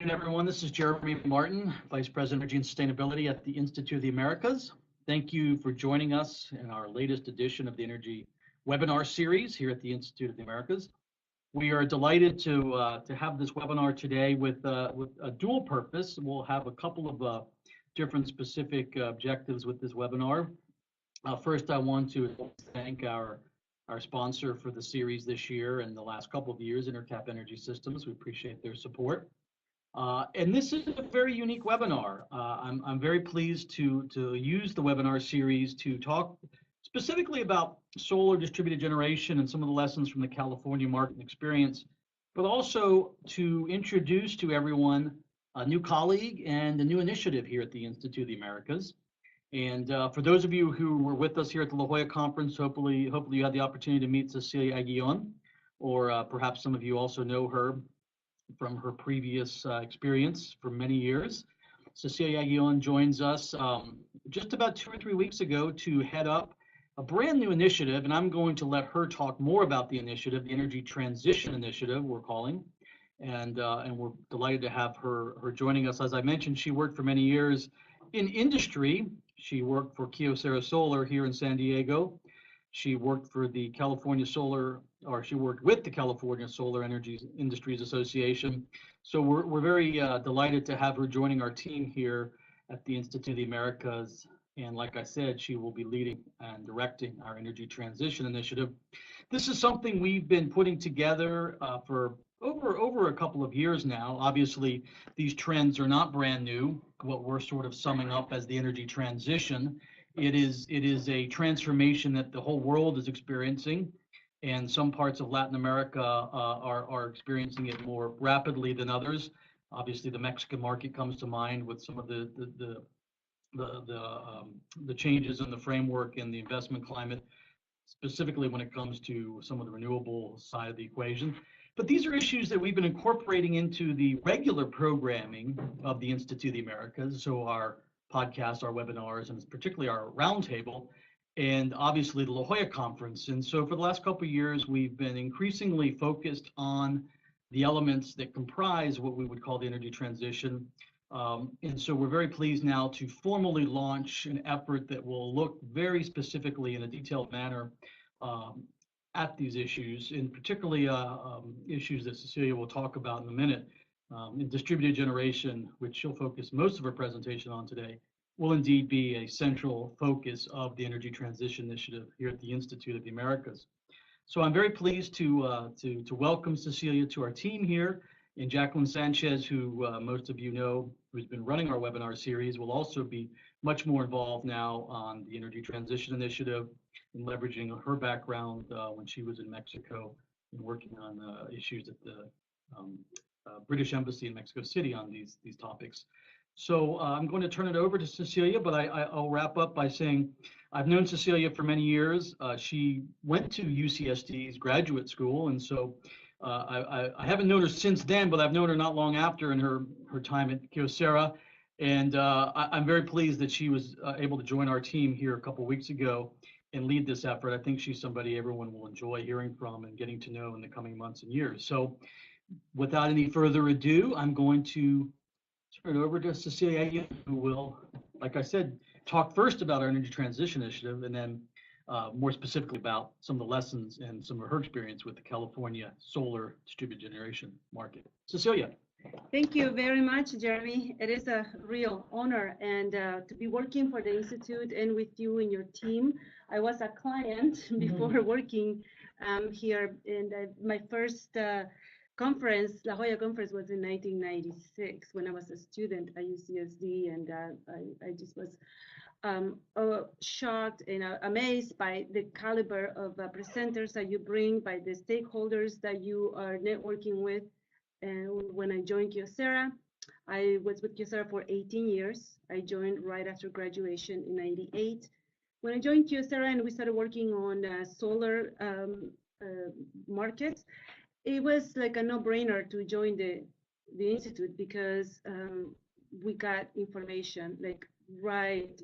Everyone. This is Jeremy Martin, Vice President of Energy and Sustainability at the Institute of the Americas. Thank you for joining us in our latest edition of the Energy webinar series here at the Institute of the Americas. We are delighted to have this webinar today with a dual purpose. We'll have a couple of different specific objectives with this webinar. First, I want to thank our sponsor for the series this year and the last couple of years, Intercap Energy Systems. We appreciate their support. And this is a very unique webinar. I'm very pleased to use the webinar series to talk specifically about solar distributed generation and some of the lessons from the California market experience, but also to introduce to everyone a new colleague and a new initiative here at the Institute of the Americas. And for those of you who were with us here at the La Jolla conference, hopefully you had the opportunity to meet Cecilia Aguillon, or perhaps some of you also know her from her previous experience for many years. Cecilia Aguillon joins us just about 2 or 3 weeks ago to head up a brand new initiative, and I'm going to let her talk more about the initiative, the Energy Transition Initiative we're calling, and we're delighted to have her joining us. As I mentioned, she worked for many years in industry. She worked for Kyocera Solar here in San Diego. She worked for the California Solar, or she worked with the California Solar Energy Industries Association. So we're very delighted to have her joining our team here at the Institute of the Americas. And like I said, she will be leading and directing our Energy Transition Initiative. This is something we've been putting together for over a couple of years now. Obviously, these trends are not brand new. What we're sort of summing up as the energy transition. It is a transformation that the whole world is experiencing, and some parts of Latin America are experiencing it more rapidly than others. Obviously, the Mexican market comes to mind with some of the changes in the framework and the investment climate, specifically when it comes to some of the renewable side of the equation. But these are issues that we've been incorporating into the regular programming of the Institute of the Americas. So our podcasts, our webinars, and particularly our roundtable, and obviously the La Jolla conference. And so for the last couple of years, we've been increasingly focused on the elements that comprise what we would call the energy transition. And so we're very pleased now to formally launch an effort that will look very specifically in a detailed manner at these issues, and particularly issues that Cecilia will talk about in a minute. In distributed generation, which she'll focus most of her presentation on today, will indeed be a central focus of the Energy Transition Initiative here at the Institute of the Americas. So I'm very pleased to welcome Cecilia to our team here, and Jacqueline Sanchez, who most of you know, who's been running our webinar series, will also be much more involved now on the Energy Transition Initiative and leveraging her background when she was in Mexico and working on issues at the British Embassy in Mexico City on these topics. So I'm going to turn it over to Cecilia, but I'll wrap up by saying I've known Cecilia for many years. She went to UCSD's graduate school, and so I haven't known her since then, but I've known her not long after in her time at Kyocera. And I'm very pleased that she was able to join our team here a couple of weeks ago and lead this effort. I think she's somebody everyone will enjoy hearing from and getting to know in the coming months and years. So without any further ado, I'm going to turn it over to Cecilia, who will, like I said, talk first about our Energy Transition Initiative, and then more specifically about some of the lessons and some of her experience with the California solar distributed generation market. Cecilia. Thank you very much, Jeremy. It is a real honor and to be working for the Institute and with you and your team. I was a client before working here, and my first conference, La Jolla conference, was in 1996 when I was a student at UCSD, and I just was shocked and amazed by the caliber of presenters that you bring, by the stakeholders that you are networking with. And when I joined Kyocera, I was with Kyocera for 18 years. I joined right after graduation in '98. When I joined Kyocera and we started working on solar markets, it was like a no-brainer to join the Institute because we got information like right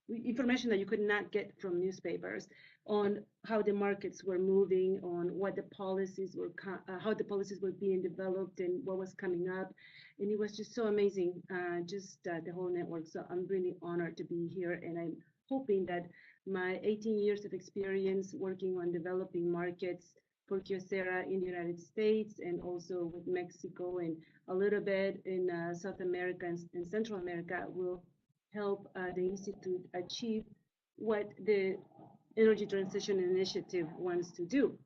information that you could not get from newspapers on how the markets were moving, on what the policies were, how the policies were being developed and what was coming up. And it was just so amazing, the whole network. So I'm really honored to be here, and I'm hoping that my 18 years of experience working on developing markets for Kyocera in the United States and also with Mexico and a little bit in South America and Central America will help the Institute achieve what the Energy Transition Initiative wants to do.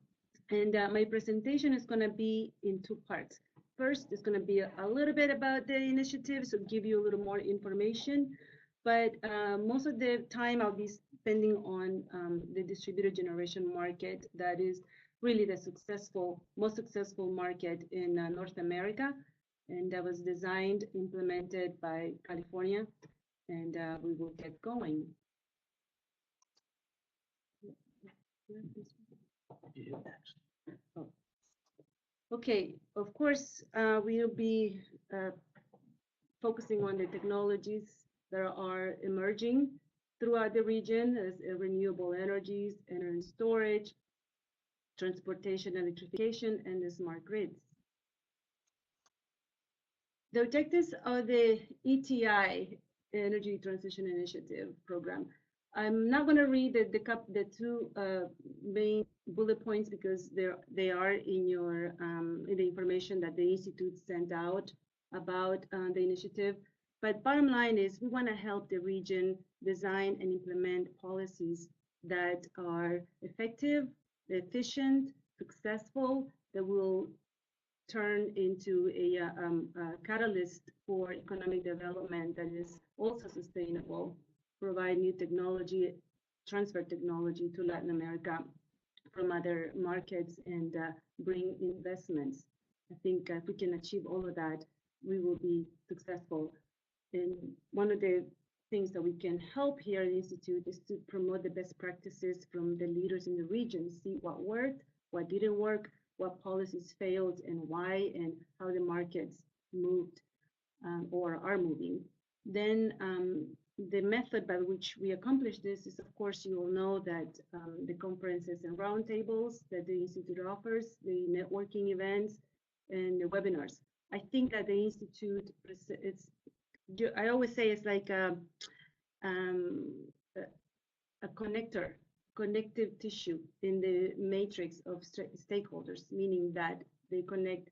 And my presentation is going to be in two parts. First, it's going to be a little bit about the initiative, so give you a little more information. But most of the time I'll be spending on the distributed generation market that is really the most successful market in North America. And that was designed, implemented by California. And we will get going. Oh. Okay, of course, we'll be focusing on the technologies that are emerging throughout the region as renewable energies, energy storage, transportation, electrification, and the smart grids. The objectives of the ETI, Energy Transition Initiative program. I'm not going to read the two main bullet points because they are in your in the information that the Institute sent out about the initiative. But bottom line is we want to help the region design and implement policies that are effective, efficient, successful, that will turn into a catalyst for economic development that is also sustainable, provide new technology, transfer technology to Latin America from other markets, and bring investments. I think if we can achieve all of that, we will be successful. And one of the things that we can help here at the Institute is to promote the best practices from the leaders in the region, see what worked, what didn't work, what policies failed and why, and how the markets moved or are moving. Then the method by which we accomplish this is, of course, you will know that the conferences and roundtables that the Institute offers, the networking events, and the webinars. I think that the Institute, I always say it's like a connective tissue in the matrix of stakeholders, meaning that they connect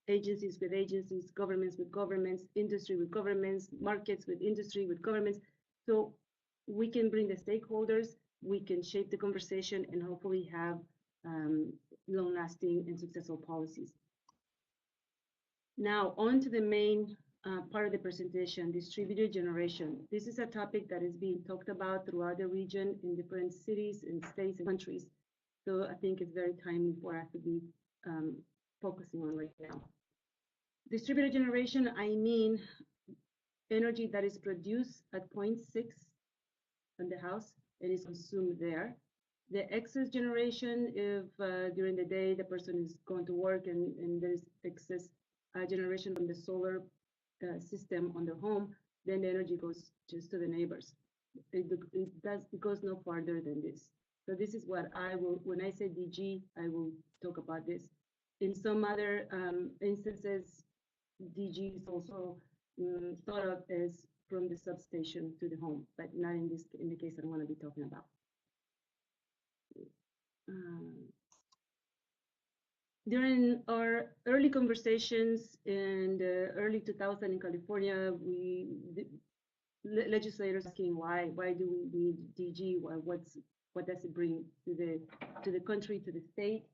agencies with agencies, governments with governments, industry with governments, markets with industry with governments. So we can bring the stakeholders, we can shape the conversation, and hopefully have long-lasting and successful policies. Now, on to the main part of the presentation, distributed generation. This is a topic that is being talked about throughout the region in different cities and states and countries. So I think it's very timely for us to be focusing on right now. Distributed generation, I mean energy that is produced at 0.6 in the house and is consumed there. The excess generation, if during the day the person is going to work and there's excess generation from the solar system on the home, then the energy goes just to the neighbors. It goes no farther than this. So this is what I will, when I say DG, I will talk about this. In some other instances, DG is also thought of as from the substation to the home, but not in the case I'm going to be talking about. During our early conversations in the early 2000s in California, legislators asking why do we need DG? What does it bring to the country, to the state?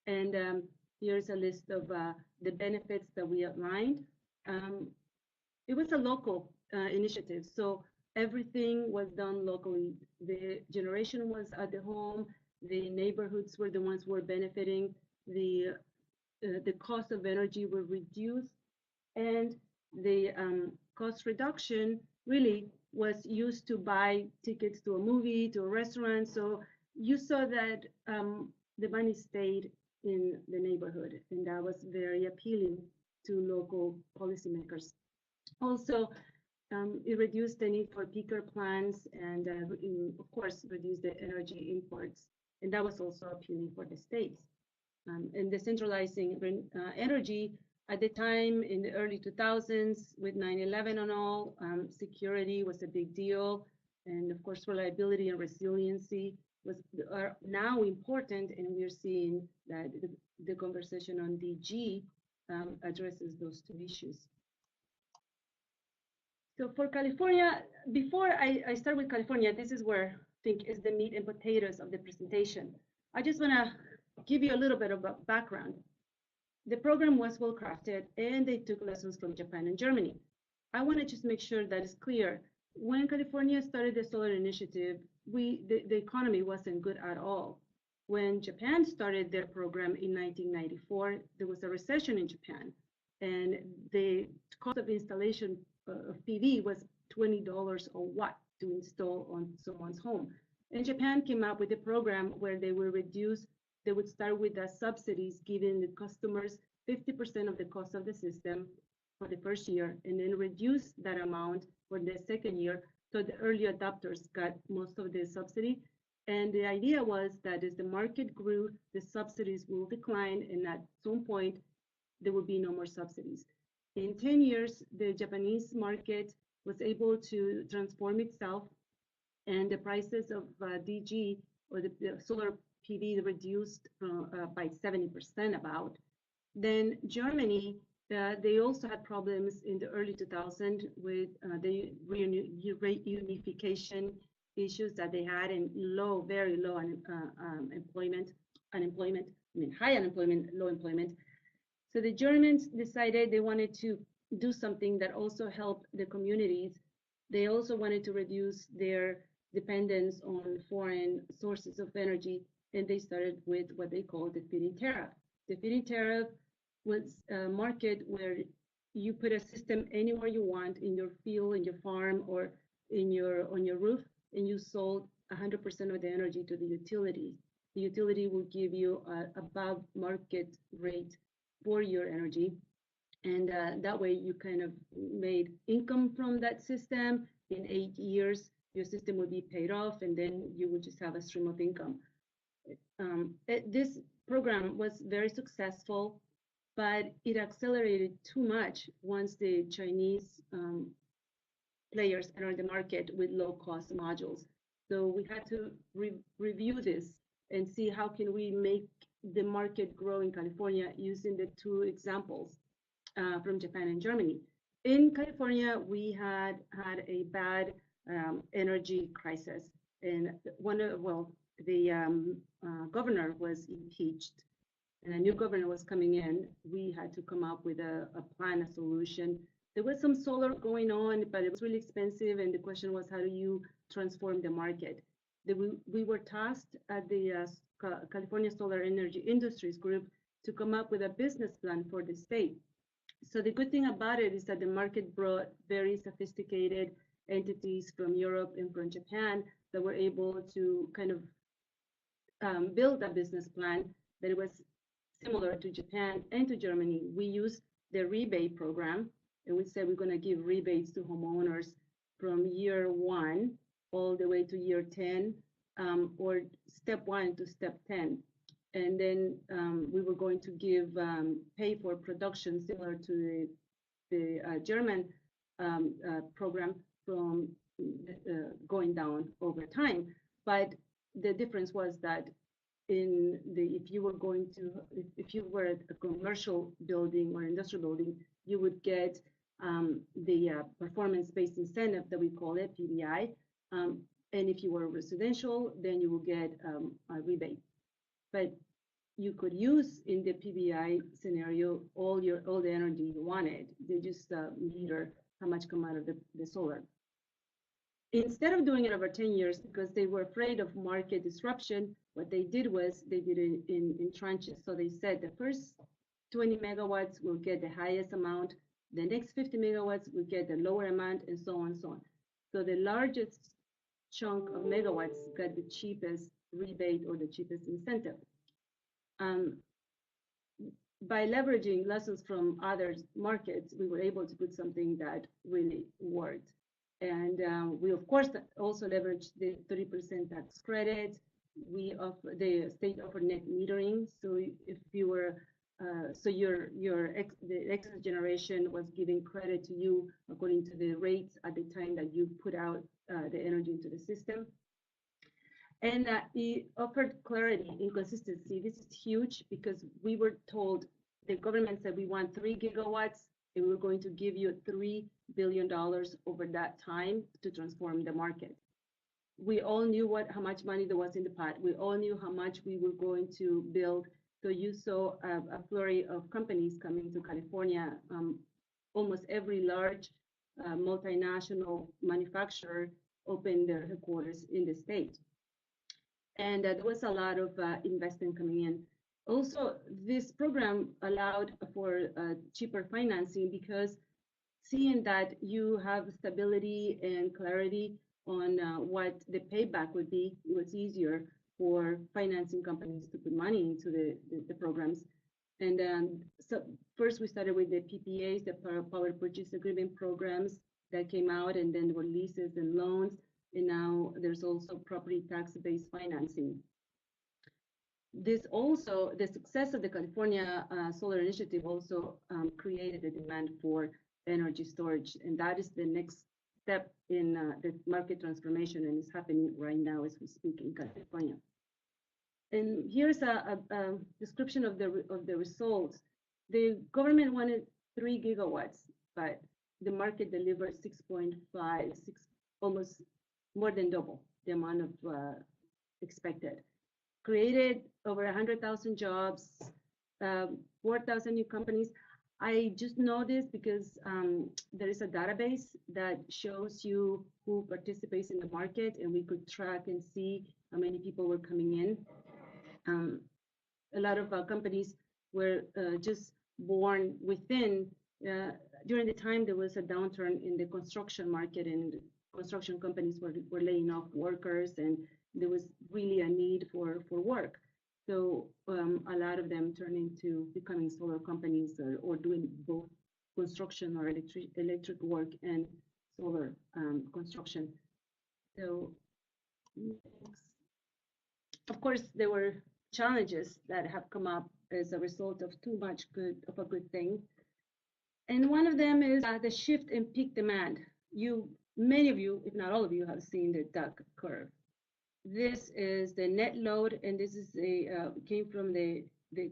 And here's a list of the benefits that we outlined. It was a local initiative, so everything was done locally. The generation was at the home. The neighborhoods were the ones who were benefiting. The cost of energy were reduced, and the cost reduction really was used to buy tickets to a movie, to a restaurant. So you saw that the money stayed in the neighborhood, and that was very appealing to local policymakers. Also, It reduced the need for peaker plants and, of course, reduced the energy imports. And that was also appealing for the states. And decentralizing energy at the time in the early 2000s with 9/11 and all, security was a big deal. And of course, reliability and resiliency are now important. And we're seeing that the conversation on DG addresses those two issues. So for California, before I start with California, this is where I think is the meat and potatoes of the presentation. I just want to give you a little bit of a background. The program was well crafted and they took lessons from Japan and Germany. I want to just make sure that it's clear. When California started the solar initiative, the economy wasn't good at all. When Japan started their program in 1994, there was a recession in Japan and the cost of installation of PV was $20 a watt to install on someone's home. And Japan came up with a program where they would start with the subsidies, giving the customers 50% of the cost of the system for the first year, and then reduce that amount for the second year. So the early adopters got most of the subsidy. And the idea was that as the market grew, the subsidies will decline, and at some point, there will be no more subsidies. In 10 years, the Japanese market was able to transform itself, and the prices of DG, or the solar PV, reduced by 70% about. Then Germany, they also had problems in the early 2000s with the reunification issues that they had, and very low high unemployment, low employment. So the Germans decided they wanted to do something that also helped the communities. They also wanted to reduce their dependence on foreign sources of energy, and they started with what they called the feed-in tariff. The feed-in tariff was a market where you put a system anywhere you want, in your field, in your farm, or on your roof, and you sold 100% of the energy to the utility. The utility will give you above market rate for your energy, and that way you kind of made income from that system. In 8 years, your system will be paid off, and then you will just have a stream of income. This program was very successful, but it accelerated too much once the Chinese players entered the market with low-cost modules. So we had to review this and see how can we make the market grow in California using the two examples from Japan and Germany. In California, we had a bad energy crisis, and the governor was impeached, and a new governor was coming in. We had to come up with a plan, a solution. There was some solar going on, but it was really expensive, and the question was, how do you transform the market? We were tasked at the California Solar Energy Industries Group to come up with a business plan for the state. So the good thing about it is that the market brought very sophisticated entities from Europe and from Japan that were able to kind of build a business plan that was similar to Japan and to Germany. We used the rebate program, and we said we're going to give rebates to homeowners from year 1 all the way to year 10, or step 1 to step 10. And then we were going to give pay for production similar to the German program from going down over time. But the difference was that if you were at a commercial building or industrial building, you would get the performance-based incentive that we call it, PBI. And if you were residential, then you will get a rebate. But you could use in the PBI scenario all the energy you wanted. They just meter how much come out of the solar. Instead of doing it over 10 years, because they were afraid of market disruption, what they did was they did it in tranches. So they said the first 20 megawatts will get the highest amount, the next 50 megawatts will get the lower amount, and so on and so on. So the largest chunk of megawatts got the cheapest rebate or the cheapest incentive. By leveraging lessons from other markets, we were able to put something that really worked. And we, of course, also leverage the 30% tax credit. We offer, the state offered net metering. So if you were, so the excess generation was giving credit to you according to the rates at the time that you put out the energy into the system. And it offered clarity and consistency. This is huge because we were told, the government said we want 3 gigawatts and we're going to give you $3 billion over that time to transform the market. We all knew how much money there was in the pot. We all knew how much we were going to build. So you saw a flurry of companies coming to California. Almost every large multinational manufacturer opened their headquarters in the state. And there was a lot of investment coming in. Also, this program allowed for cheaper financing because seeing that you have stability and clarity on what the payback would be, it was easier for financing companies to put money into the programs. And so first we started with the PPAs, the power purchase agreement programs that came out, and then there were leases and loans. And now there's also property tax-based financing. This also, the success of the California Solar Initiative also created a demand for energy storage. And that is the next step in the market transformation, and it's happening right now as we speak in California. And here's a description of the results. The government wanted 3 gigawatts, but the market delivered 6.5, almost more than double the amount of expected. Created over 100,000 jobs, 4,000 new companies. I just know this because there is a database that shows you who participates in the market, and we could track and see how many people were coming in. A lot of companies were just born within, during the time there was a downturn in the construction market, and construction companies were laying off workers, and there was really a need for work. So a lot of them turned into becoming solar companies or doing both construction or electric work and solar construction. So of course, there were challenges that have come up as a result of too much of a good thing. And one of them is the shift in peak demand. Many of you, if not all of you, have seen the duck curve. This is the net load, and this is came from the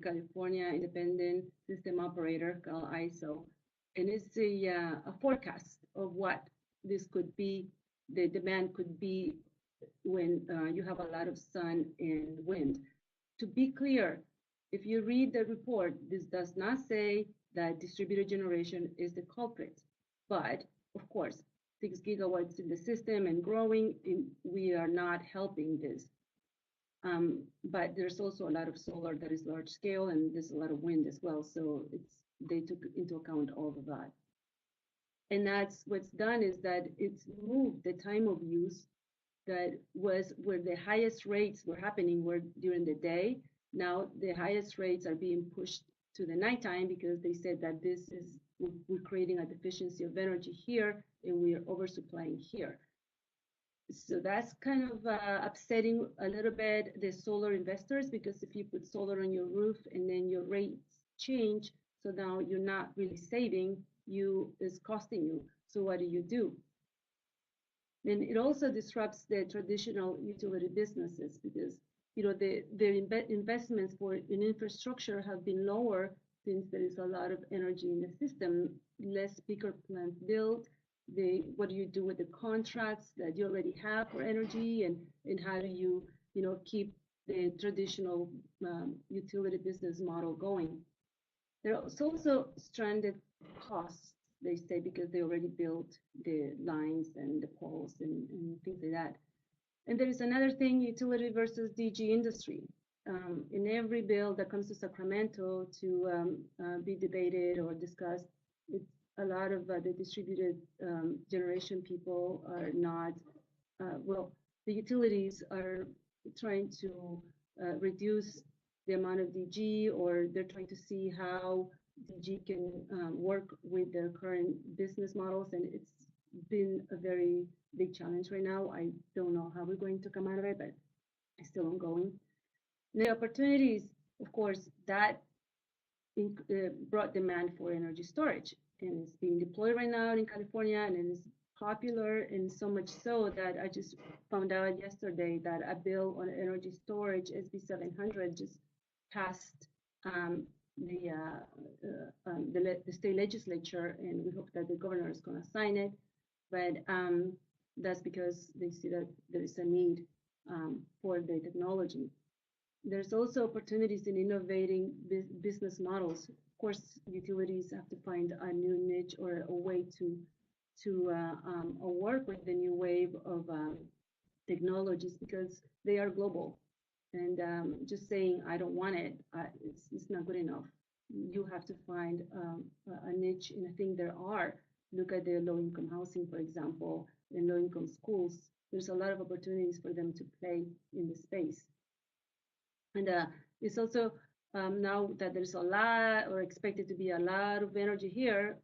California Independent System Operator, called ISO, and it's a forecast of what this could be, the demand could be when you have a lot of sun and wind. To be clear, if you read the report, this does not say that distributed generation is the culprit, but of course, 6 gigawatts in the system and growing, we are not helping this. But there's also a lot of solar that is large scale, and there's a lot of wind as well. So they took into account all of that. And that's what's done, is that it's moved the time of use that was where the highest rates were happening were during the day. Now the highest rates are being pushed to the nighttime because they said that we're creating a deficiency of energy here, and we are oversupplying here. So that's kind of upsetting a little bit the solar investors, because if you put solar on your roof and then your rates change, so now you're not really saving, it's costing you. So what do? Then it also disrupts the traditional utility businesses, because their investments in infrastructure have been lower since there is a lot of energy in the system, less peaker plants built. What do you do with the contracts that you already have for energy, and how do you keep the traditional utility business model going? There's also stranded costs, they say, because they already built the lines and the poles and things like that. And there is another thing, utility versus DG industry. In every bill that comes to Sacramento to be debated or discussed, a lot of the distributed generation people are not, the utilities are trying to reduce the amount of DG, or they're trying to see how DG can work with their current business models, and been a very big challenge right now. I don't know how we're going to come out of it, but it's still ongoing. The opportunities, of course, that brought demand for energy storage, and it's being deployed right now in California, and it is popular, and so much so that I just found out yesterday that a bill on energy storage, SB 700, just passed the state legislature, and we hope that the governor is going to sign it. But that's because they see that there is a need for the technology. There's also opportunities in innovating business models. Of course, utilities have to find a new niche or a way to work with the new wave of technologies, because they are global. And just saying I don't want it, it's not good enough. You have to find a niche, and I think there are. Look at the low-income housing, for example, and low-income schools. There's a lot of opportunities for them to play in the space. And it's also now that there's a lot, or expected to be a lot of energy here,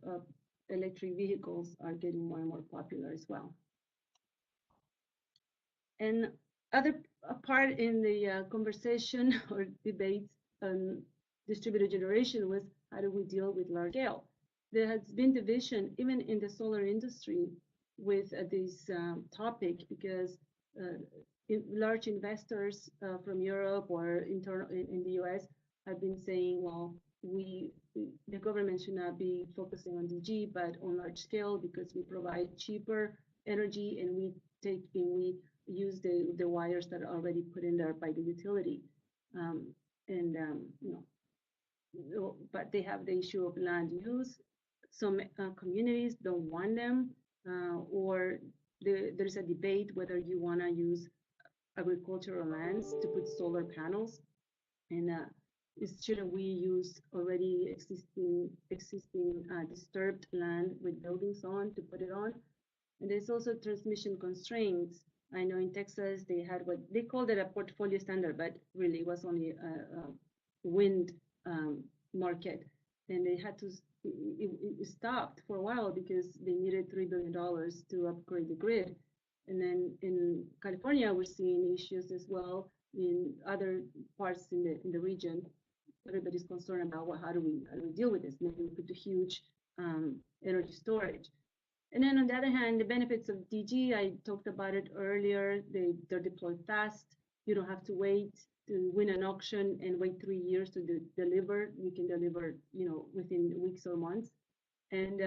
electric vehicles are getting more and more popular as well. And other part in the conversation or debate on distributed generation was, how do we deal with large scale? There has been division even in the solar industry with this topic, because large investors from Europe or in the US have been saying, well, the government should not be focusing on DG, but on large scale, because we provide cheaper energy, and we use the wires that are already put in there by the utility. But they have the issue of land use. Some communities don't want them, or there's a debate whether you want to use agricultural lands to put solar panels, and shouldn't we use already existing disturbed land with buildings on to put it on? And there's also transmission constraints. I know in Texas they had what they called it a portfolio standard, but really it was only a wind market, and they had to it stopped for a while because they needed $3 billion to upgrade the grid. And then in California, we're seeing issues as well in other parts in the region. Everybody's concerned about, well, how do we deal with this? Maybe we put a huge energy storage. And then on the other hand, the benefits of DG, I talked about it earlier. They're deployed fast. You don't have to wait to win an auction and wait 3 years to deliver. You can deliver, within weeks or months, and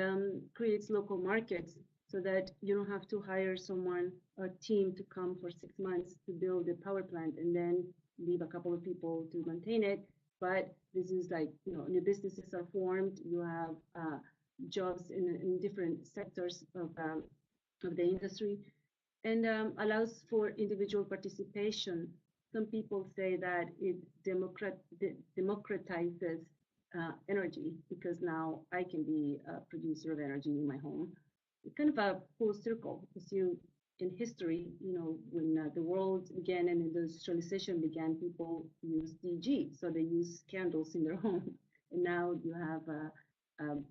creates local markets, so that you don't have to hire someone, a team, to come for 6 months to build a power plant and then leave a couple of people to maintain it. But this is like, new businesses are formed. You have jobs in different sectors of the industry, and allows for individual participation. Some people say that it democratizes energy, because now I can be a producer of energy in my home. It's kind of a full circle, because in history, when the world began and industrialization began, people used DG, so they use candles in their home, and now you have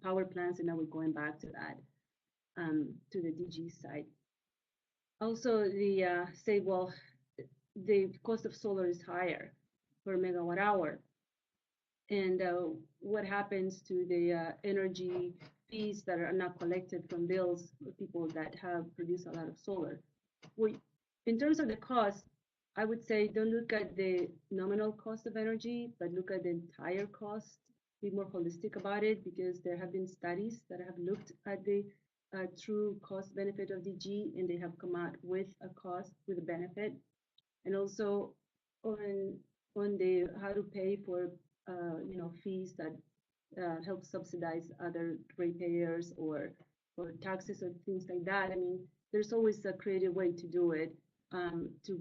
power plants, and now we're going back to that, to the DG side. Also, the cost of solar is higher per megawatt hour, and what happens to the energy fees that are not collected from bills for people that have produced a lot of solar? In terms of the cost, I would say don't look at the nominal cost of energy, but look at the entire cost. Be more holistic about it, because there have been studies that have looked at the true cost benefit of DG, and they have come out with a cost, with a benefit, and also on the how to pay for fees that help subsidize other ratepayers or taxes or things like that. I mean, there's always a creative way to do it, to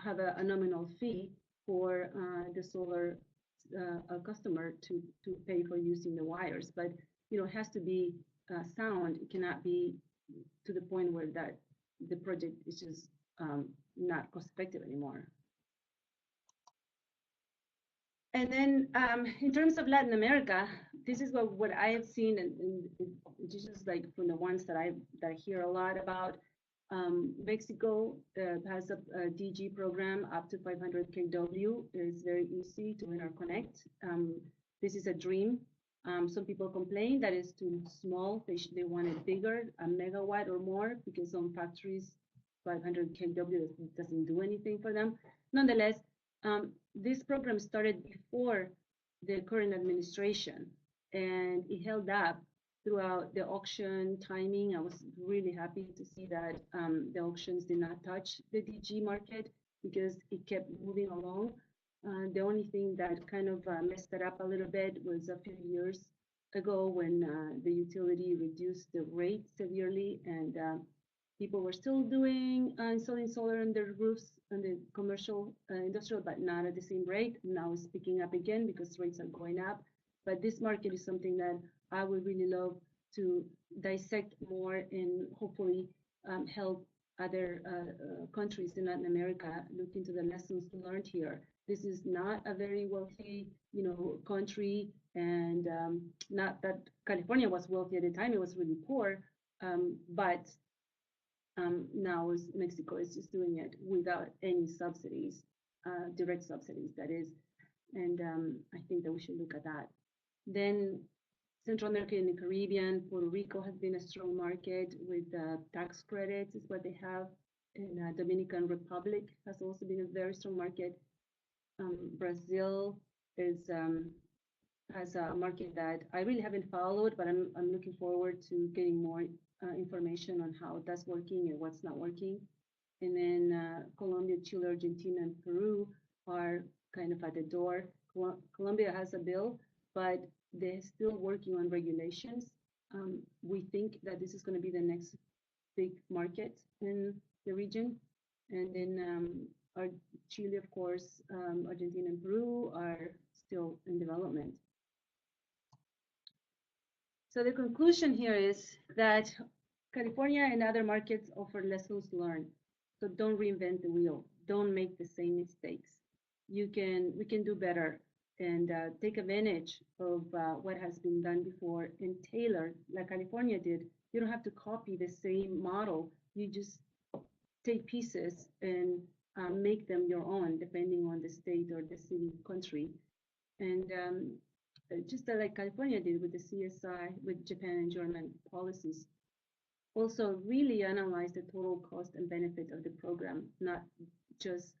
have a nominal fee for the solar customer to pay for using the wires, but it has to be sound. It cannot be to the point where that the project is just not cost effective anymore. And then in terms of Latin America, this is what I have seen, and this is like from the ones that I hear a lot about. Mexico has a DG program up to 500 kW. It's very easy to interconnect. This is a dream. Some people complain that it's too small. They want it bigger, a megawatt or more, because some factories 500 kW doesn't do anything for them. Nonetheless, this program started before the current administration, and it held up throughout the auction timing. I was really happy to see that the auctions did not touch the DG market because it kept moving along. The only thing that kind of messed it up a little bit was a few years ago when the utility reduced the rate severely, and people were still doing installing solar on their roofs on the commercial industrial, but not at the same rate. Now it's picking up again because rates are going up. But this market is something that I would really love to dissect more and hopefully help other countries in Latin America look into the lessons learned here. This is not a very wealthy, country, and not that California was wealthy at the time; it was really poor. But now Mexico is just doing it without any subsidies, direct subsidies, that is. And I think that we should look at that. Then Central America and the Caribbean, Puerto Rico has been a strong market with tax credits, is what they have. And Dominican Republic has also been a very strong market. Brazil has a market that I really haven't followed, but I'm looking forward to getting more information on how that's working and what's not working. And then Colombia, Chile, Argentina, and Peru are kind of at the door. Colombia has a bill, but they're still working on regulations. We think that this is going to be the next big market in the region. And then Chile, of course, Argentina and Peru are still in development. So the conclusion here is that California and other markets offer lessons learned. So don't reinvent the wheel. Don't make the same mistakes. We can do better and take advantage of what has been done before and tailor, like California did. You don't have to copy the same model. You just take pieces and make them your own, depending on the state or the city, country. And just like California did with the CSI, with Japan and German policies. Also, really analyze the total cost and benefit of the program, not just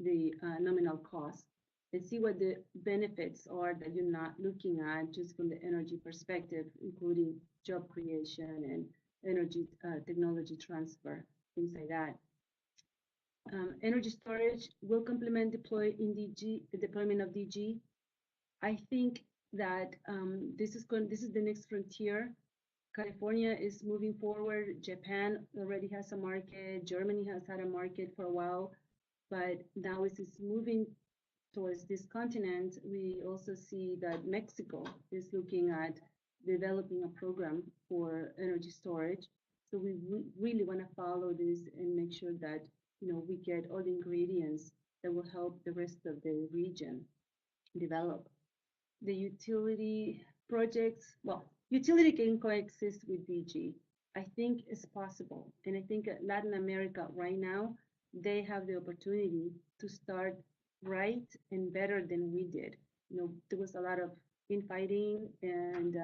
the nominal cost, and see what the benefits are that you're not looking at just from the energy perspective, including job creation and energy technology transfer, things like that. Energy storage will complement the deployment of DG. I think that this is the next frontier. California is moving forward. Japan already has a market. Germany has had a market for a while, but now as it's moving towards this continent, we also see that Mexico is looking at developing a program for energy storage. So we really want to follow this and make sure that we get all the ingredients that will help the rest of the region develop. The utility projects, utility can coexist with DG. I think it's possible. And I think Latin America right now, they have the opportunity to start right and better than we did. There was a lot of infighting, and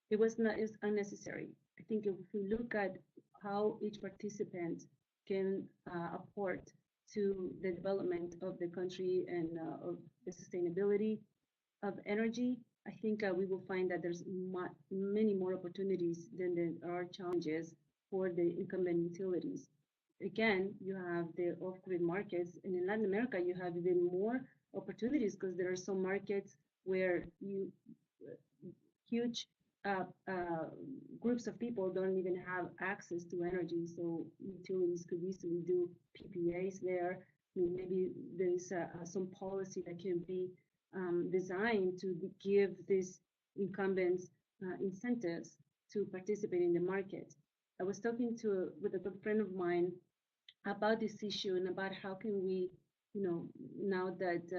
it's unnecessary. I think if we look at how each participant can apport to the development of the country and of the sustainability of energy, I think we will find that there's many more opportunities than there are challenges for the incumbent utilities. Again, you have the off-grid markets, and in Latin America, you have even more opportunities because there are some markets where huge groups of people don't even have access to energy, so utilities could easily do PPAs there. Maybe there is some policy that can be designed to give these incumbents incentives to participate in the market. I was talking with a good friend of mine about this issue and about how can we, now that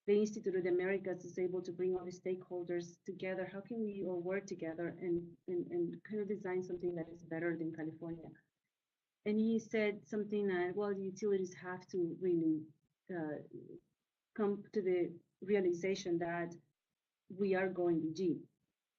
the Institute of the Americas is able to bring all the stakeholders together. How can we all work together and kind of design something that is better than California? And he said something that, well, the utilities have to really come to the realization that we are going DG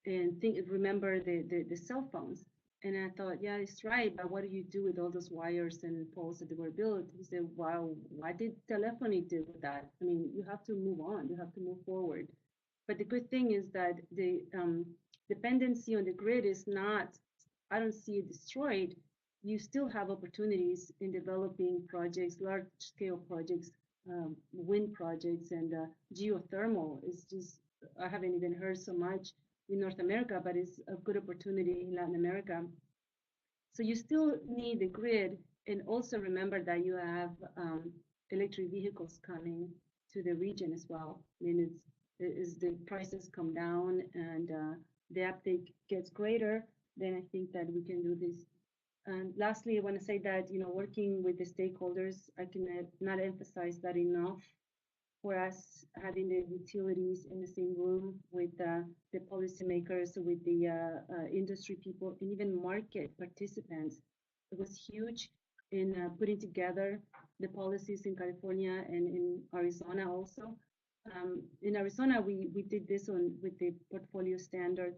and remember the cell phones. And I thought, yeah, it's right, but what do you do with all those wires and poles that were built? He said, wow, what did telephony do with that? I mean, you have to move on, you have to move forward. But the good thing is that the dependency on the grid is not, I don't see it destroyed. You still have opportunities in developing projects, large scale projects, wind projects, and geothermal is just, I haven't even heard so much in North America, but it's a good opportunity in Latin America. So you still need the grid, and also remember that you have electric vehicles coming to the region as well. I mean, as the prices come down and the uptake gets greater, then I think that we can do this. And lastly, I want to say that, working with the stakeholders, I can not emphasize that enough. For us, having the utilities in the same room with the policymakers, with the industry people, and even market participants, it was huge in putting together the policies in California and in Arizona also. In Arizona, we did this with the portfolio standard,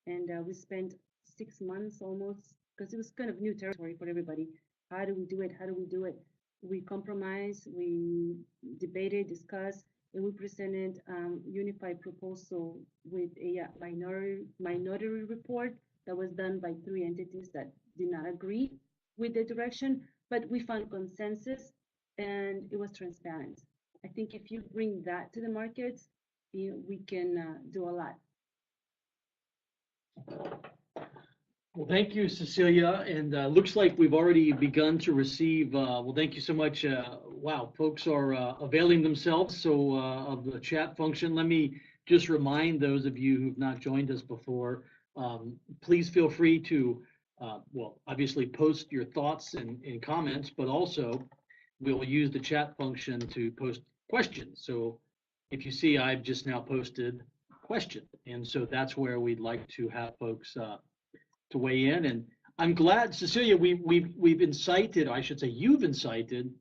and we spent 6 months almost, because it was kind of new territory for everybody. How do we do it? How do we do it? We compromised, we debated, discussed, and we presented unified proposal with a minority report that was done by 3 entities that did not agree with the direction, but we found consensus and it was transparent. I think if you bring that to the markets, we can do a lot. Well, thank you, Cecilia. And looks like we've already begun to receive, well, thank you so much. Wow, folks are availing themselves of the chat function. Let me just remind those of you who've not joined us before, please feel free to, well, obviously post your thoughts and comments, but also we'll use the chat function to post questions. So if you see, I've just now posted question. And so that's where we'd like to have folks to weigh in. And I'm glad, Cecilia, we've incited, I should say you've incited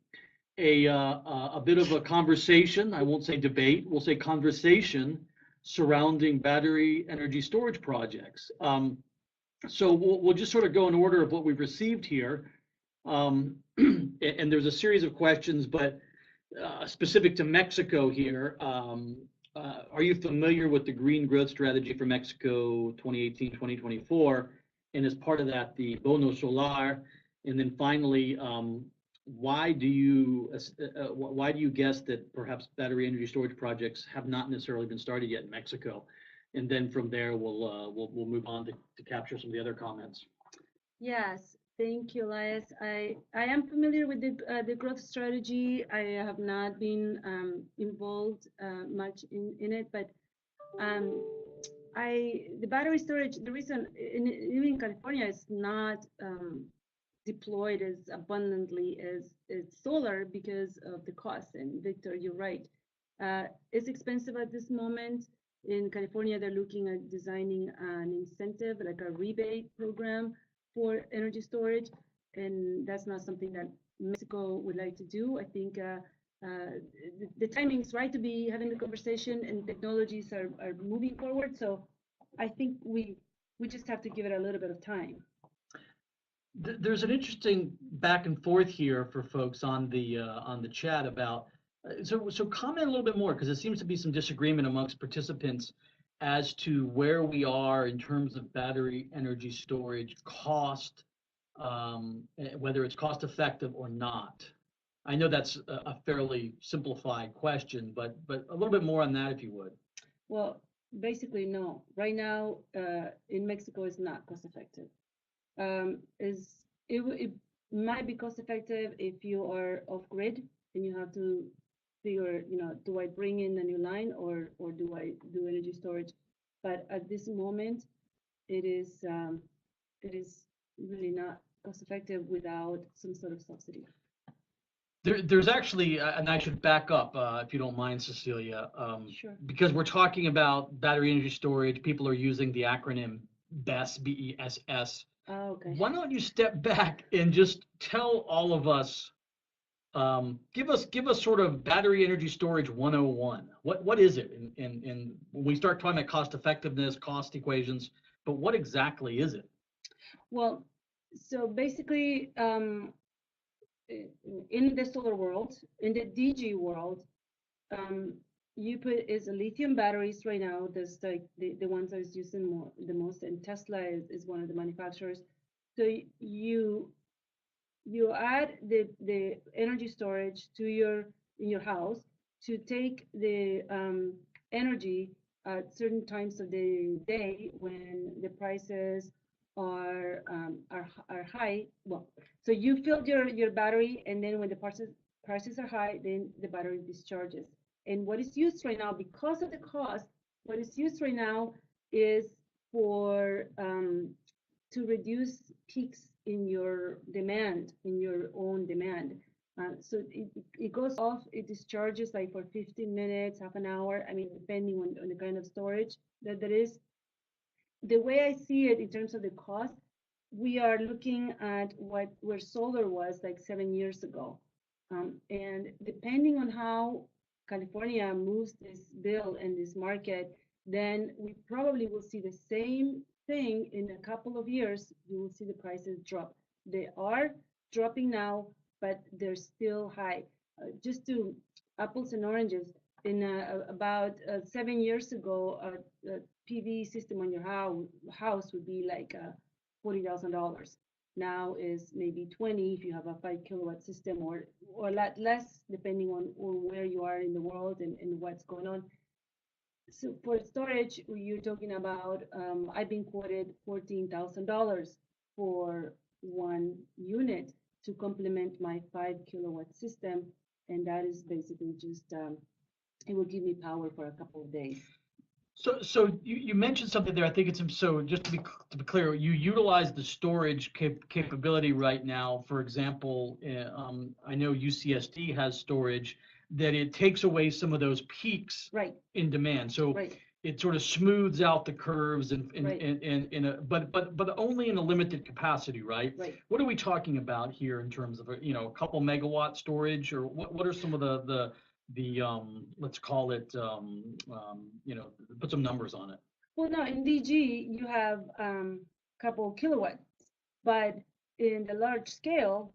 a bit of a conversation. I won't say debate, we'll say conversation surrounding battery energy storage projects. So we'll just sort of go in order of what we've received here. And there's a series of questions, but specific to Mexico here. Are you familiar with the Green Growth Strategy for Mexico 2018-2024? And as part of that, the Bono Solar. And then finally, why do you guess that perhaps battery energy storage projects have not necessarily been started yet in Mexico? And then from there, we'll move on to capture some of the other comments. Yes, thank you, Elias. I am familiar with the growth strategy. I have not been involved much in it, but the battery storage, the reason even in California is not deployed as abundantly as solar because of the cost. And Victor, you're right. It's expensive at this moment. In California, they're looking at designing an incentive, like a rebate program for energy storage. And that's not something that Mexico would like to do. I think the timing is right to be having the conversation, and technologies are moving forward. So I think we just have to give it a little bit of time. There's an interesting back and forth here for folks on the chat about, so comment a little bit more, because there seems to be some disagreement amongst participants as to where we are in terms of battery energy storage cost, whether it's cost effective or not. I know that's a fairly simplified question, but a little bit more on that, if you would. Well, basically, no. Right now, in Mexico, it's not cost effective. It might be cost effective if you are off grid and you have to figure, do I bring in a new line or do I do energy storage? But at this moment, it is really not cost effective without some sort of subsidy. There's actually, and I should back up if you don't mind, Cecilia, Sure. because we're talking about battery energy storage. People are using the acronym BESS, BESS. Oh, okay. Why don't you step back and just tell all of us, give us sort of battery energy storage 101. What is it? And when we start talking about cost effectiveness, cost equations, but what exactly is it? Well, so basically, in the solar world, in the DG world, um, you put is lithium batteries right now. There's like the ones that is using the most, and Tesla is one of the manufacturers. So you add the energy storage to your in your house to take the energy at certain times of the day when the prices are high. Well, so you fill your battery, and then when the prices are high, then the battery discharges. And what is used right now, because of the cost, what is used right now is for to reduce peaks in your demand, in your own demand. So it goes off, it discharges like for 15 minutes, half an hour, I mean, depending on the kind of storage that there is. The way I see it in terms of the cost, we are looking at where solar was like 7 years ago. And depending on how California moves this bill and this market, then we probably will see the same thing in a couple of years. You will see the prices drop. They are dropping now, but they're still high. Just to apples and oranges, in about 7 years ago, a PV system on your house would be like $40,000. Now is maybe 20 if you have a 5 kilowatt system, or a lot less depending on where you are in the world and what's going on. So for storage, you're talking about, I've been quoted $14,000 for one unit to complement my 5 kilowatt system. And that is basically just, it will give me power for a couple of days. So you mentioned something there. I think it's so just to be clear, you utilize the storage capability right now. For example, I know UCSD has storage that it takes away some of those peaks Right. in demand. So Right. it sort of smooths out the curves Right. but only in a limited capacity, right? Right. What are we talking about here in terms of a couple megawatt storage, or what are some of the let's call it put some numbers on it. Well, no, in DG you have couple kilowatts, but in the large scale,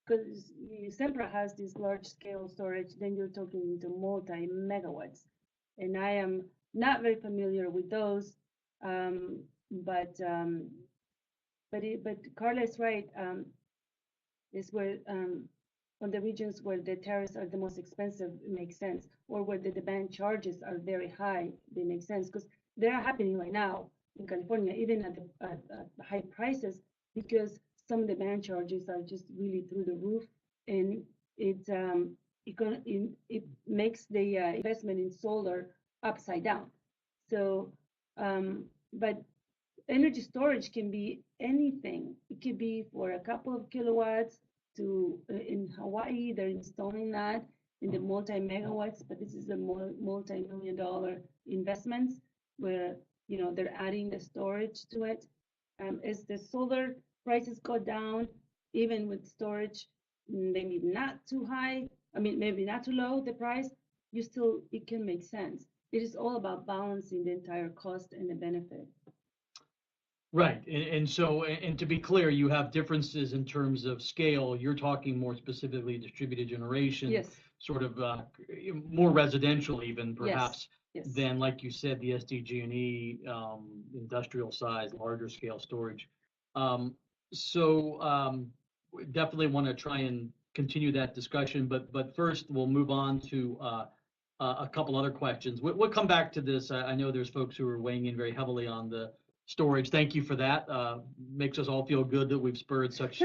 because Sempra has this large scale storage, then you're talking into multi megawatts, and I am not very familiar with those, but Carla is right. Is where on the regions where the tariffs are the most expensive, it makes sense, or where the demand charges are very high, they make sense, because they're happening right now in California, even at high prices, because some demand charges are just really through the roof, and it makes the investment in solar upside down. So, but energy storage can be anything. It could be for a couple of kilowatts to in Hawaii, they're installing that in the multi-megawatts, but this is a multi-million dollar investments where they're adding the storage to it. As the solar prices go down, even with storage, maybe not too high, I mean maybe not too low the price, it can make sense. It is all about balancing the entire cost and the benefit. Right, and to be clear, you have differences in terms of scale. You're talking more specifically distributed generation, Yes. sort of more residential even perhaps Yes. than, like you said, the SDG&E industrial size, larger scale storage. We definitely want to try and continue that discussion, but first we'll move on to a couple other questions. We'll come back to this. I know there's folks who are weighing in very heavily on the storage. Thank you for that. Makes us all feel good that we've spurred such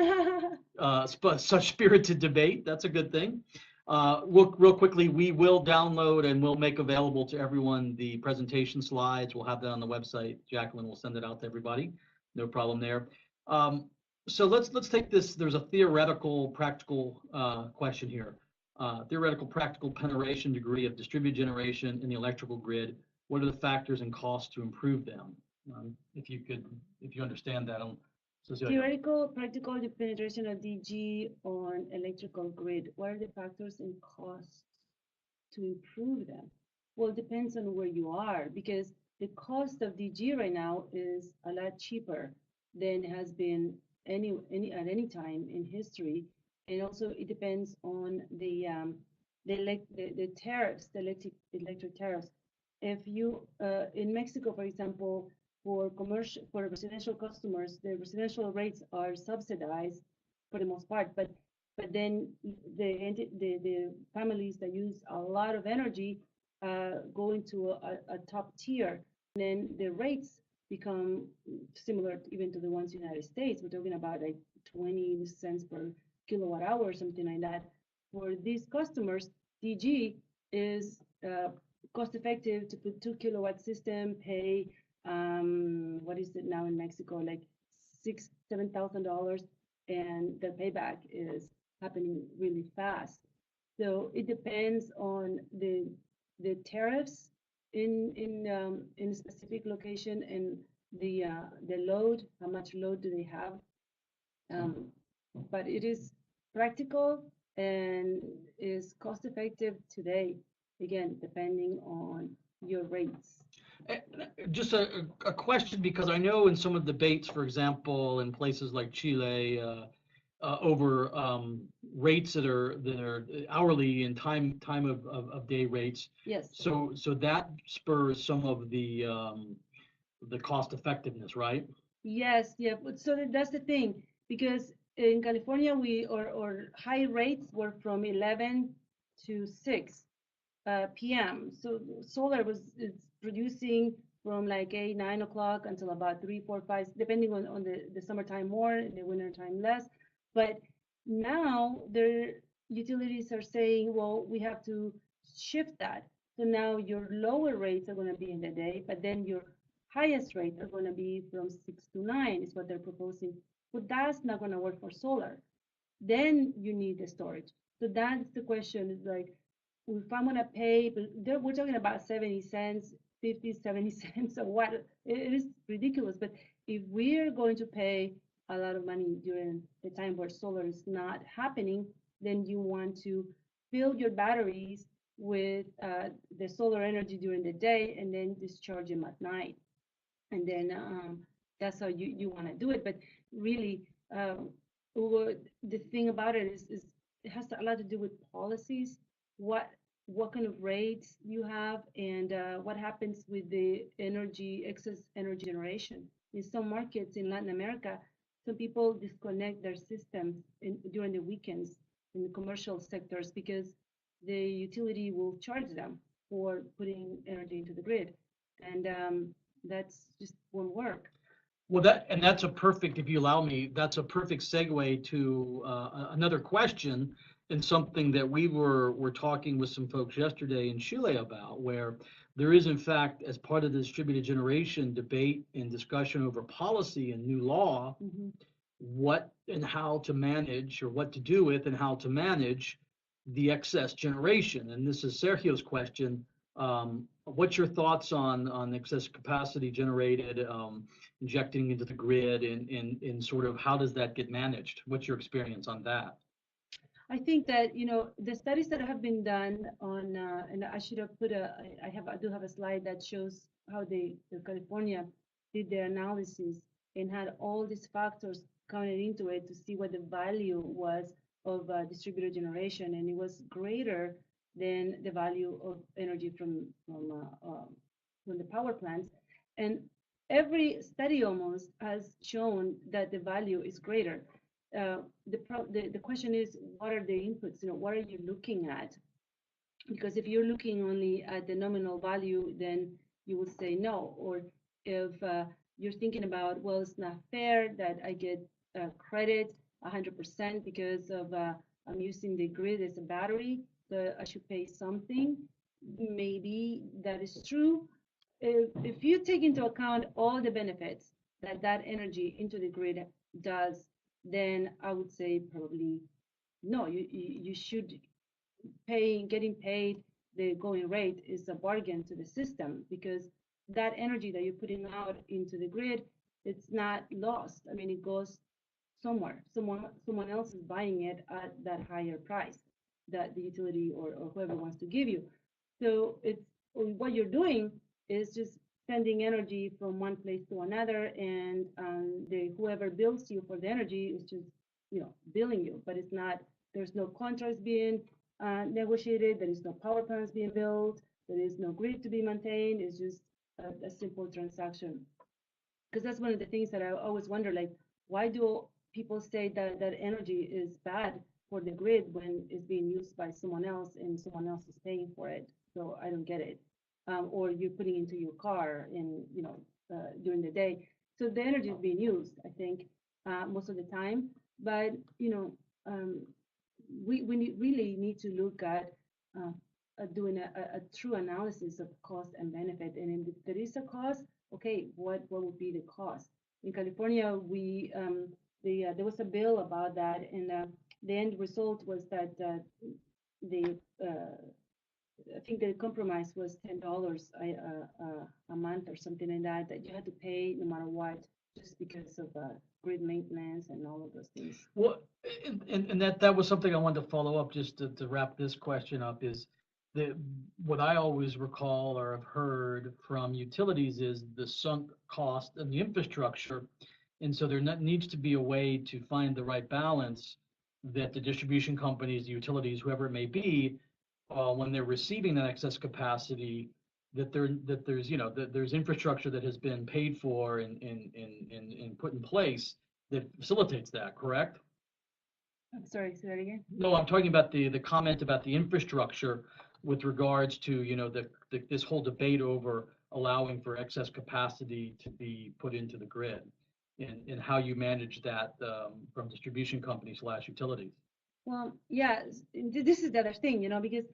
such spirited debate. That's a good thing. Real quickly, we will download and we'll make available to everyone the presentation slides. We'll have that on the website. Jacqueline will send it out to everybody. No problem there. So let's take this. There's a theoretical, practical question here. theoretical practical penetration degree of distributed generation in the electrical grid. What are the factors and costs to improve them? If you understand that, Cecilia. Theoretical, practical penetration of DG on electrical grid. What are the factors and costs to improve them? Well, it depends on where you are, because the cost of DG right now is a lot cheaper than has been at any time in history. And also it depends on the tariffs, the electric tariffs. If you in Mexico, for example, for residential customers, the residential rates are subsidized for the most part, but then the families that use a lot of energy go into a top tier, and then the rates become similar even to the ones in the United States. We're talking about like 20 cents per kilowatt hour or something like that. For these customers, DG is cost effective to put 2 kilowatt system, pay what is it now in Mexico, like $7,000, and the payback is happening really fast. So it depends on the tariffs in a specific location and the load, how much load do they have. But it is practical and is cost effective today, again, depending on your rates. Just a question, because I know in some of the debates, for example, in places like Chile, over rates that are hourly and time of day rates. Yes. So that spurs some of the cost effectiveness, right? Yes, yeah. But so that's the thing, because in California or high rates were from 11 to 6 p.m. So solar is producing from like 8, 9 o'clock until about 3, 4, 5, depending on the summertime more, in the wintertime less. But now their utilities are saying, well, we have to shift that. So now your lower rates are going to be in the day, but then your highest rates are going to be from 6 to 9 is what they're proposing. But that's not going to work for solar. Then you need the storage. So that's the question, is like, if I'm going to pay, but we're talking about 70 cents, 50, 70 cents, or what? It is ridiculous. But if we're going to pay a lot of money during the time where solar is not happening, then you want to fill your batteries with the solar energy during the day and then discharge them at night. And then that's how you want to do it. But really, the thing about it is it has a lot to do with policies, what kind of rates you have, and what happens with the excess energy generation. In some markets in Latin America, some people disconnect their systems during the weekends in the commercial sectors because the utility will charge them for putting energy into the grid. And that's just won't work. Well, that's a perfect, if you allow me, that's a perfect segue to another question, and something that we were talking with some folks yesterday in Chile about, where there is, in fact, as part of the distributed generation debate and discussion over policy and new law, what and how to manage, or what to do with and how to manage the excess generation. And this is Sergio's question. What's your thoughts on excess capacity generated, injecting into the grid, and sort of how does that get managed? What's your experience on that? I think that, the studies that have been done on, and I should have put I do have a slide that shows how the California did their analysis and had all these factors counted into it to see what the value was of distributed generation, and it was greater than the value of energy from the power plants. And every study almost has shown that the value is greater. The question is, what are the inputs? What are you looking at? Because if you're looking only at the nominal value, then you would say no. Or if you're thinking about, well, it's not fair that I get credit 100% because of I'm using the grid as a battery, so I should pay something. Maybe that is true. If you take into account all the benefits that energy into the grid does, then I would say probably no. You should getting paid the going rate is a bargain to the system, because that energy that you're putting out into the grid, it's not lost. I mean, it goes somewhere. Someone else is buying it at that higher price that the utility or whoever wants to give you. So it's what you're doing is just sending energy from one place to another, and the whoever bills you for the energy is just billing you, but it's not. There's no contracts being negotiated. There is no power plants being built. There is no grid to be maintained. It's just a simple transaction. Because that's one of the things that I always wonder, like, why do people say that energy is bad for the grid when it's being used by someone else and someone else is paying for it? So I don't get it. Or you're putting into your car in, during the day. So the energy is being used, I think, most of the time. But, we really need to look at doing a true analysis of cost and benefit. And if there is a cost, okay, what would be the cost? In California, there was a bill about that, and the end result was that the I think the compromise was $10 a month or something like that, that you had to pay no matter what, just because of grid maintenance and all of those things. Well, and that was something I wanted to follow up, just to wrap this question up, is that what I always recall or have heard from utilities is the sunk cost and the infrastructure. And so there needs to be a way to find the right balance that the distribution companies, the utilities, whoever it may be, when they're receiving that excess capacity, that there's infrastructure that has been paid for and put in place that facilitates that, correct? I'm sorry, say that again. No, I'm talking about the comment about the infrastructure with regards to, this whole debate over allowing for excess capacity to be put into the grid, and how you manage that from distribution companies / utilities. Well, yeah, this is the other thing, because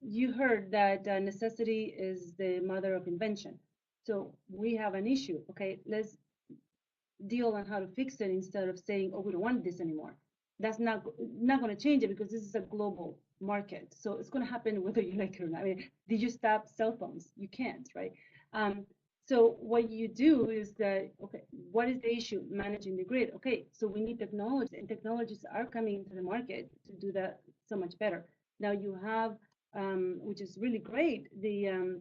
you heard that necessity is the mother of invention. So we have an issue. Okay, let's deal on how to fix it instead of saying, oh, we don't want this anymore. That's not going to change it, because this is a global market. So it's going to happen whether you like it or not. I mean, did you stop cell phones? You can't, right? So what you do is that, okay, what is the issue? Managing the grid. Okay, so we need technology, and technologies are coming into the market to do that so much better. Now you have, which is really great, the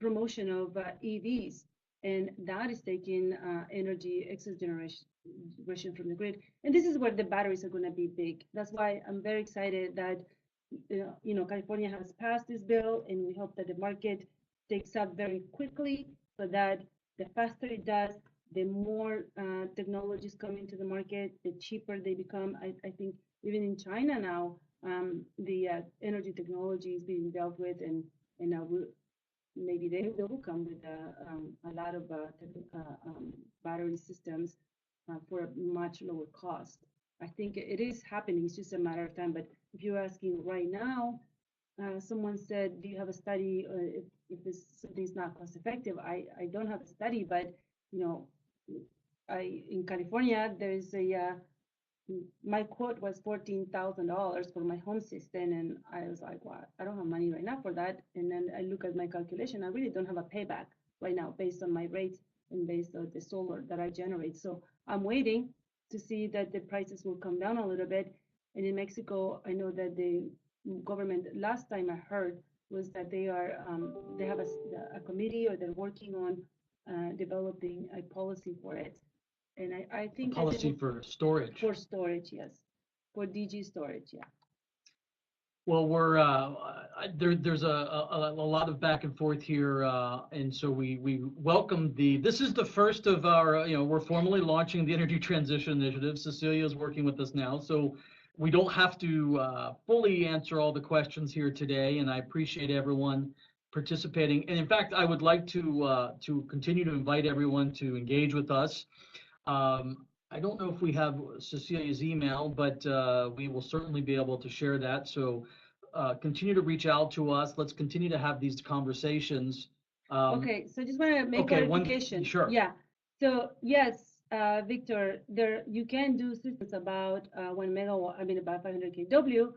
promotion of EVs, and that is taking energy excess generation from the grid. And this is where the batteries are going to be big. That's why I'm very excited that California has passed this bill, and we hope that the market takes up very quickly, so that the faster it does, the more technologies come into the market, the cheaper they become. I think even in China now, the energy technology is being dealt with, and maybe they will come with a lot of battery systems for a much lower cost. I think it is happening. It's just a matter of time. But if you're asking right now, someone said, do you have a study if something's not cost effective? I don't have a study, but in California, there's my quote was $14,000 for my home system, and I was like, well, I don't have money right now for that. And then I look at my calculation. I really don't have a payback right now based on my rates and based on the solar that I generate. So I'm waiting to see that the prices will come down a little bit. And in Mexico, I know that the government, last time I heard, was that they have a committee, or they're working on developing a policy for it. And I think policy for storage. For storage, yes. For DG storage, yeah. Well, there's a lot of back and forth here, and so we welcome this is the first of our, we're formally launching the Energy Transition Initiative. Cecilia is working with us now, so we don't have to fully answer all the questions here today, and I appreciate everyone participating. And in fact, I would like to continue to invite everyone to engage with us. I don't know if we have Cecilia's email, but we will certainly be able to share that. So continue to reach out to us. Let's continue to have these conversations. Okay, so I just want to make clarification. Sure. Yeah. So yes, Victor, there you can do systems about 1 megawatt, I mean about 500 kW,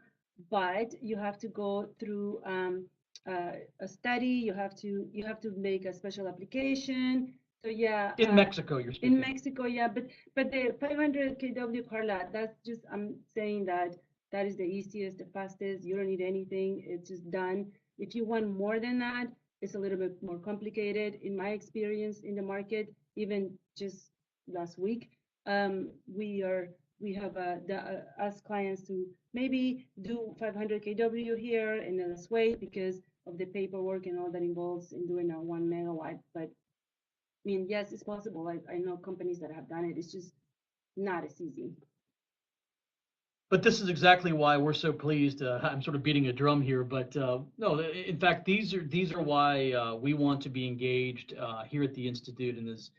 but you have to go through a study. You have to make a special application. So yeah, In Mexico, you're speaking. in Mexico, yeah, but the 500 kW, Carla, that's just I'm saying that is the easiest, the fastest. You don't need anything. It's just done. If you want more than that, it's a little bit more complicated. In my experience in the market, even just last week, we have asked clients to maybe do 500 kW here and then sway because of the paperwork and all that involves in doing a 1 megawatt. But I mean, yes, it's possible. I know companies that have done it. It's just not as easy. But this is exactly why we're so pleased. I'm sort of beating a drum here, but no, in fact, these are why we want to be engaged here at the Institute. And as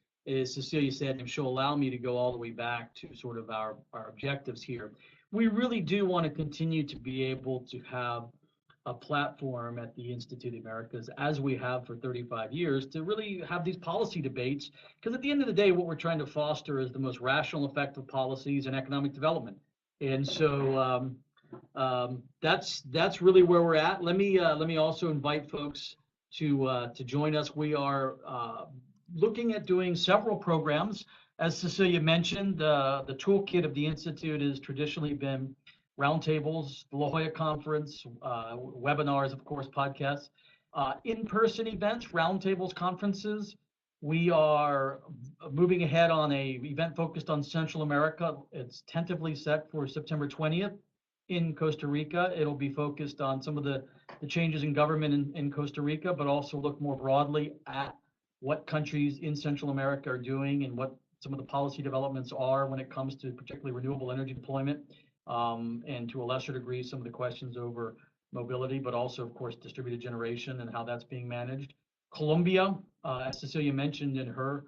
Cecilia said, and she'll allow me to go all the way back to sort of our objectives here. We really do want to continue to be able to have a platform at the Institute of Americas, as we have for 35 years, to really have these policy debates. Because at the end of the day, what we're trying to foster is the most rational, effective policies and economic development. And so that's really where we're at. Let me also invite folks to join us. We are looking at doing several programs. As Cecilia mentioned, the toolkit of the Institute has traditionally been roundtables, the La Jolla Conference, webinars, of course, podcasts, in-person events, roundtables, conferences. We are moving ahead on a event focused on Central America. It's tentatively set for September 20th in Costa Rica. It'll be focused on some of the changes in government in Costa Rica, but also look more broadly at what countries in Central America are doing and what some of the policy developments are when it comes to particularly renewable energy deployment, and to a lesser degree, some of the questions over mobility, but also, of course, distributed generation and how that's being managed. Colombia, as Cecilia mentioned in her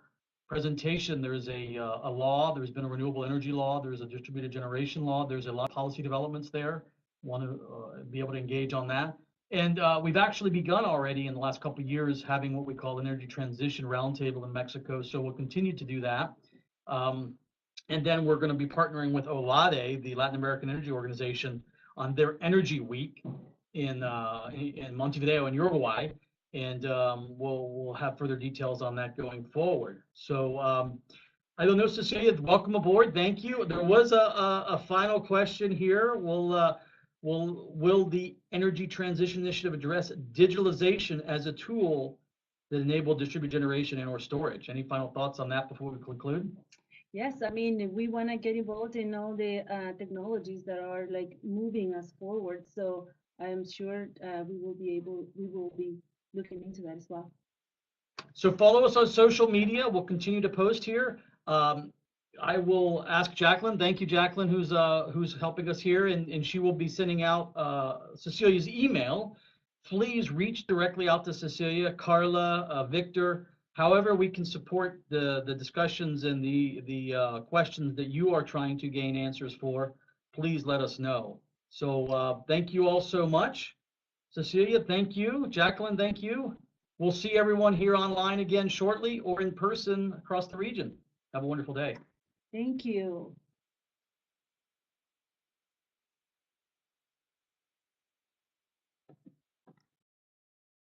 presentation, there's a law, there's been a renewable energy law, there's a distributed generation law, there's a lot of policy developments there. Want to be able to engage on that. And we've actually begun already in the last couple of years having what we call an energy transition roundtable in Mexico. So we'll continue to do that. And then we're going to be partnering with OLADE, the Latin American Energy Organization, on their Energy Week in Montevideo in Uruguay. And we'll have further details on that going forward. So I don't know, Cecilia, welcome aboard. Thank you. There was a final question here. Will the Energy Transition Initiative address digitalization as a tool that enable distributed generation and/or storage? Any final thoughts on that before we conclude? Yes, I mean, we want to get involved in all the technologies that are like moving us forward. So I'm sure we will be looking into that as well. So follow us on social media. We'll continue to post here. I will ask Jacqueline. Thank you, Jacqueline, who's helping us here, and she will be sending out Cecilia's email. Please reach directly out to Cecilia, Carla, Victor. However we can support the discussions and the questions that you are trying to gain answers for, please let us know. So thank you all so much. Cecilia, thank you. Jacqueline, thank you. We'll see everyone here online again shortly or in person across the region. Have a wonderful day. Thank you.